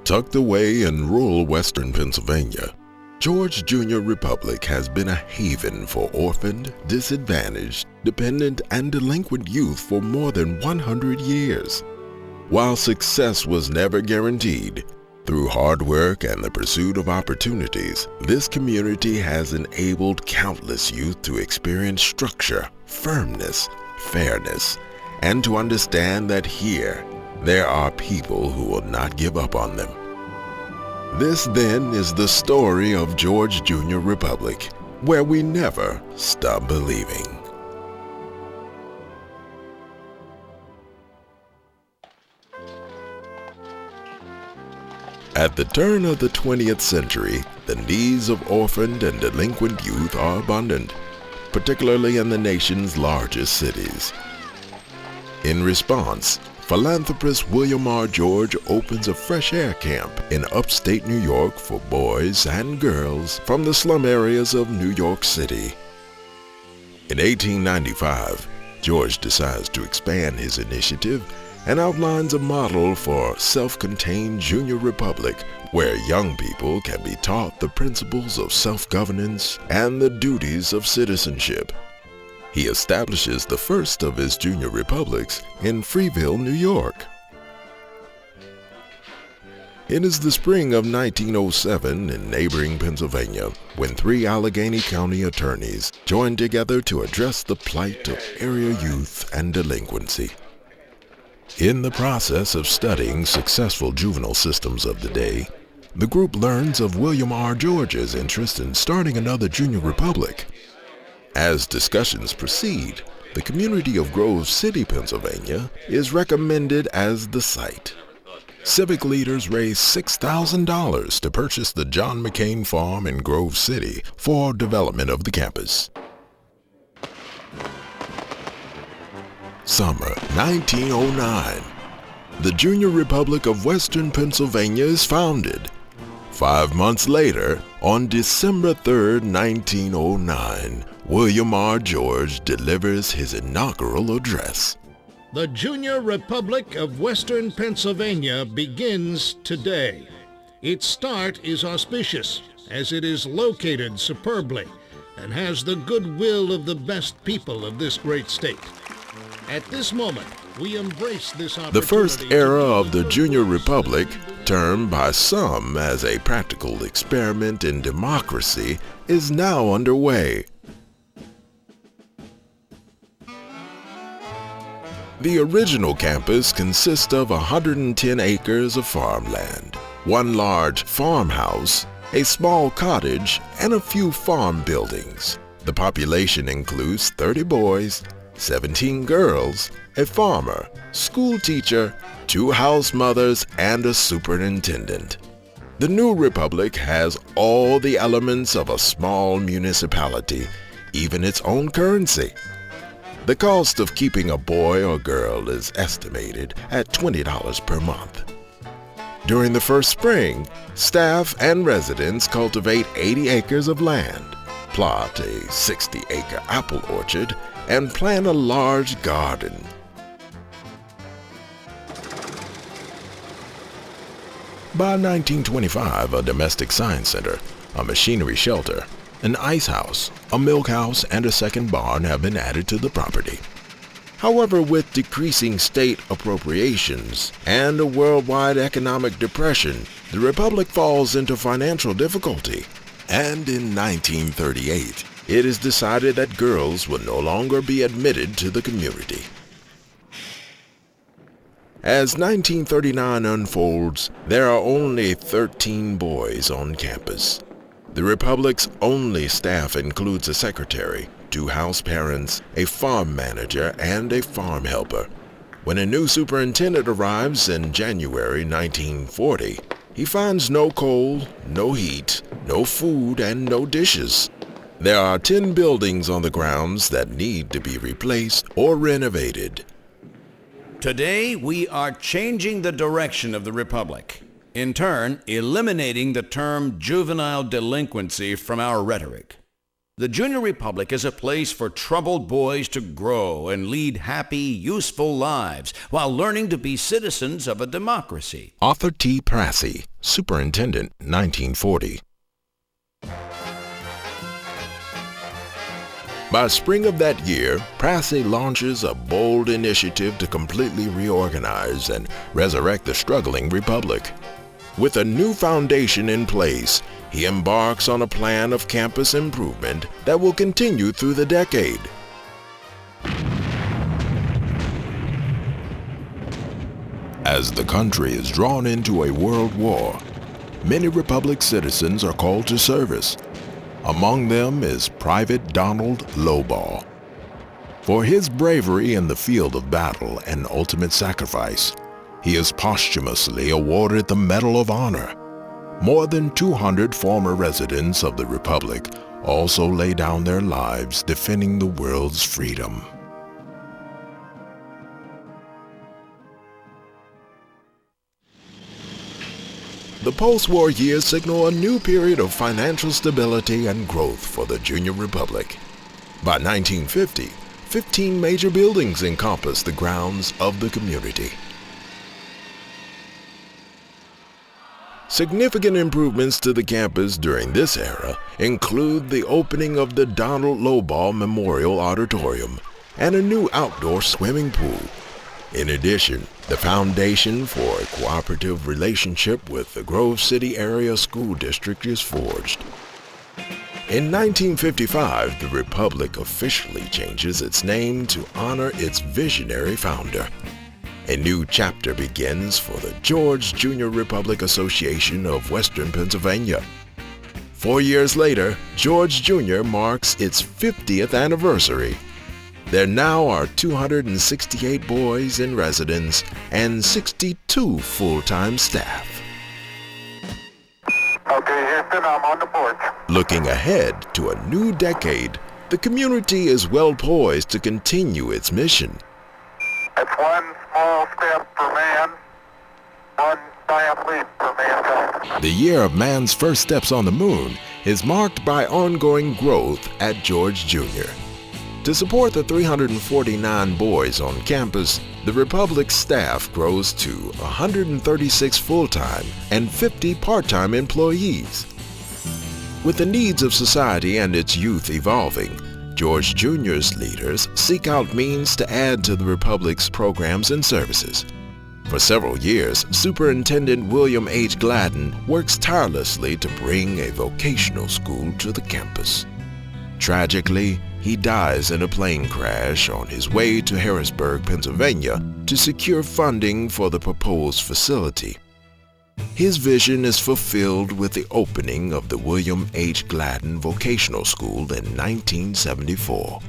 Tucked away in rural western Pennsylvania, George Junior Republic has been a haven for orphaned, disadvantaged, dependent, and delinquent youth for more than 100 years. While success was never guaranteed, through hard work and the pursuit of opportunities, this community has enabled countless youth to experience structure, firmness, fairness, and to understand that here, there are people who will not give up on them. This then is the story of George Junior Republic, where we never stop believing. At the turn of the 20th century, the needs of orphaned and delinquent youth are abundant, particularly in the nation's largest cities. In response, philanthropist William R. George opens a fresh air camp in upstate New York for boys and girls from the slum areas of New York City. In 1895, George decides to expand his initiative and outlines a model for self-contained Junior Republic where young people can be taught the principles of self-governance and the duties of citizenship. He establishes the first of his Junior Republics in Freeville, New York. It is the spring of 1907 in neighboring Pennsylvania when 3 Allegheny County attorneys joined together to address the plight of area youth and delinquency. In the process of studying successful juvenile systems of the day, the group learns of William R. George's interest in starting another Junior Republic. As discussions proceed, the community of Grove City, Pennsylvania is recommended as the site. Civic leaders raised $6,000 to purchase the John McCain Farm in Grove City for development of the campus. Summer 1909. The Junior Republic of Western Pennsylvania is founded. 5 months later, on December 3, 1909, William R. George delivers his inaugural address. The Junior Republic of Western Pennsylvania begins today. Its start is auspicious, as it is located superbly and has the goodwill of the best people of this great state. At this moment, we embrace this opportunity. The first era of the Junior Republic, termed by some as a practical experiment in democracy, is now underway. The original campus consists of 110 acres of farmland, 1 large farmhouse, a small cottage, and a few farm buildings. The population includes 30 boys, 17 girls, a farmer, school teacher, 2 house mothers, and a superintendent. The new republic has all the elements of a small municipality, even its own currency. The cost of keeping a boy or girl is estimated at $20 per month. During the first spring, staff and residents cultivate 80 acres of land, plot a 60-acre apple orchard, and plant a large garden. By 1925, a domestic science center, a machinery shelter, an ice house, a milk house, and a second barn have been added to the property. However, with decreasing state appropriations and a worldwide economic depression, the Republic falls into financial difficulty. And in 1938, it is decided that girls will no longer be admitted to the community. As 1939 unfolds, there are only 13 boys on campus. The Republic's only staff includes a secretary, 2 house parents, a farm manager, and a farm helper. When a new superintendent arrives in January 1940, he finds no coal, no heat, no food, and no dishes. There are 10 buildings on the grounds that need to be replaced or renovated. Today, we are changing the direction of the Republic, in turn, eliminating the term juvenile delinquency from our rhetoric. The Junior Republic is a place for troubled boys to grow and lead happy, useful lives while learning to be citizens of a democracy. Arthur T. Prassey, Superintendent, 1940. By spring of that year, Prassey launches a bold initiative to completely reorganize and resurrect the struggling republic. With a new foundation in place, he embarks on a plan of campus improvement that will continue through the decade. As the country is drawn into a world war, many Republic citizens are called to service. Among them is Private Donald Lowbaugh. For his bravery in the field of battle and ultimate sacrifice, he is posthumously awarded the Medal of Honor. More than 200 former residents of the Republic also lay down their lives defending the world's freedom. The post-war years signal a new period of financial stability and growth for the Junior Republic. By 1950, 15 major buildings encompass the grounds of the community. Significant improvements to the campus during this era include the opening of the Donald Lowbaugh Memorial Auditorium and a new outdoor swimming pool. In addition, the foundation for a cooperative relationship with the Grove City Area School District is forged. In 1955, the Republic officially changes its name to honor its visionary founder. A new chapter begins for the George Junior Republic Association of Western Pennsylvania. 4 years later, George Junior marks its 50th anniversary. There now are 268 boys in residence and 62 full-time staff. Okay, Houston, I'm on the porch. Looking ahead to a new decade, the community is well poised to continue its mission. It's one small step for man, one giant leap for mankind. The year of man's first steps on the moon is marked by ongoing growth at George Junior. To support the 349 boys on campus, the Republic staff grows to 136 full-time and 50 part-time employees. With the needs of society and its youth evolving, George Junior's leaders seek out means to add to the Republic's programs and services. For several years, Superintendent William H. Gladden works tirelessly to bring a vocational school to the campus. Tragically, he dies in a plane crash on his way to Harrisburg, Pennsylvania, to secure funding for the proposed facility. His vision is fulfilled with the opening of the William H. Gladden Vocational School in 1974.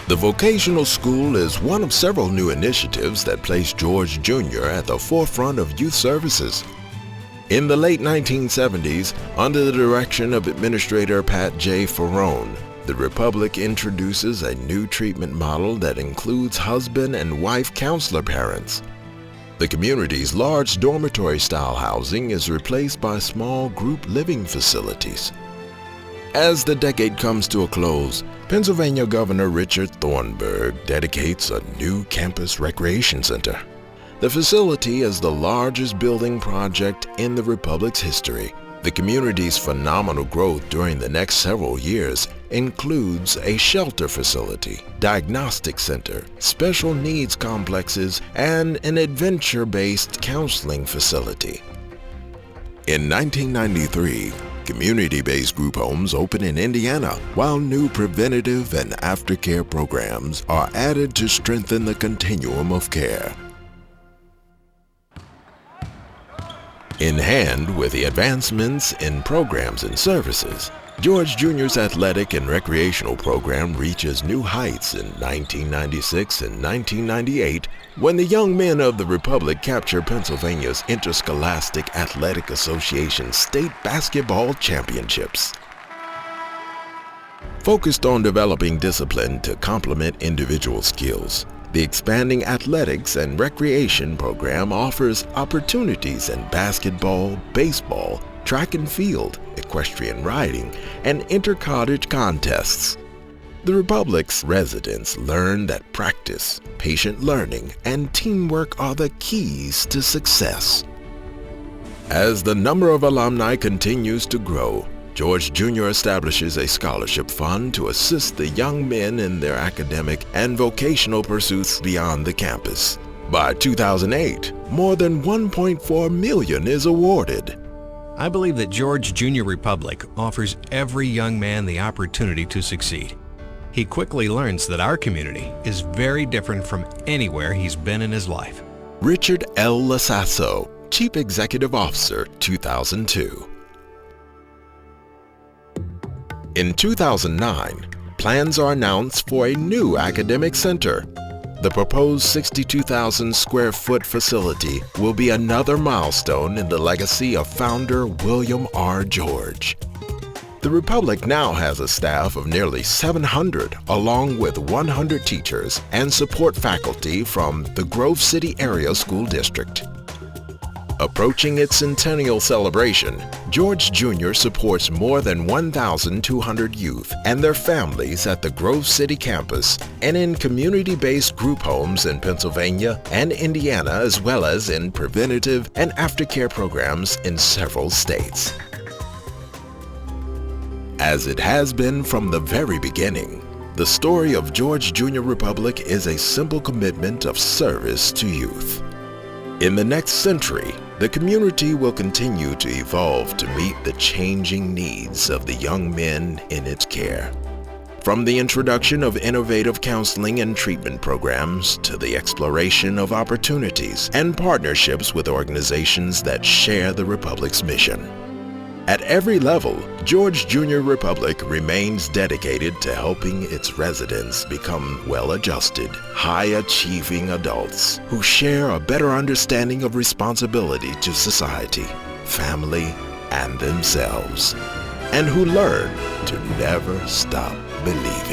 The vocational school is one of several new initiatives that place George Jr. at the forefront of youth services. In the late 1970s, under the direction of Administrator Pat J. Ferrone, the Republic introduces a new treatment model that includes husband and wife counselor parents. The community's large dormitory-style housing is replaced by small group living facilities. As the decade comes to a close, Pennsylvania Governor Richard Thornburgh dedicates a new campus recreation center. The facility is the largest building project in the Republic's history. The community's phenomenal growth during the next several years includes a shelter facility, diagnostic center, special needs complexes, and an adventure-based counseling facility. In 1993, community-based group homes open in Indiana, while new preventative and aftercare programs are added to strengthen the continuum of care. In hand with the advancements in programs and services, George Jr.'s athletic and recreational program reaches new heights in 1996 and 1998 when the young men of the Republic capture Pennsylvania's Interscholastic Athletic Association state basketball championships. Focused on developing discipline to complement individual skills, the expanding athletics and recreation program offers opportunities in basketball, baseball, track and field, equestrian riding, and inter-cottage contests. The Republic's residents learn that practice, patient learning, and teamwork are the keys to success. As the number of alumni continues to grow, George Jr. establishes a scholarship fund to assist the young men in their academic and vocational pursuits beyond the campus. By 2008, more than $1.4 million is awarded. I believe that George Jr. Republic offers every young man the opportunity to succeed. He quickly learns that our community is very different from anywhere he's been in his life. Richard L. Lasasso, Chief Executive Officer, 2002. In 2009, plans are announced for a new academic center. The proposed 62,000 square foot facility will be another milestone in the legacy of founder William R. George. The Republic now has a staff of nearly 700, along with 100 teachers and support faculty from the Grove City Area School District. Approaching its centennial celebration, George Jr. supports more than 1,200 youth and their families at the Grove City campus and in community-based group homes in Pennsylvania and Indiana, as well as in preventative and aftercare programs in several states. As it has been from the very beginning, the story of George Jr. Republic is a simple commitment of service to youth. In the next century, the community will continue to evolve to meet the changing needs of the young men in its care. From the introduction of innovative counseling and treatment programs to the exploration of opportunities and partnerships with organizations that share the Republic's mission. At every level, George Jr. Republic remains dedicated to helping its residents become well-adjusted, high-achieving adults who share a better understanding of responsibility to society, family, and themselves, and who learn to never stop believing.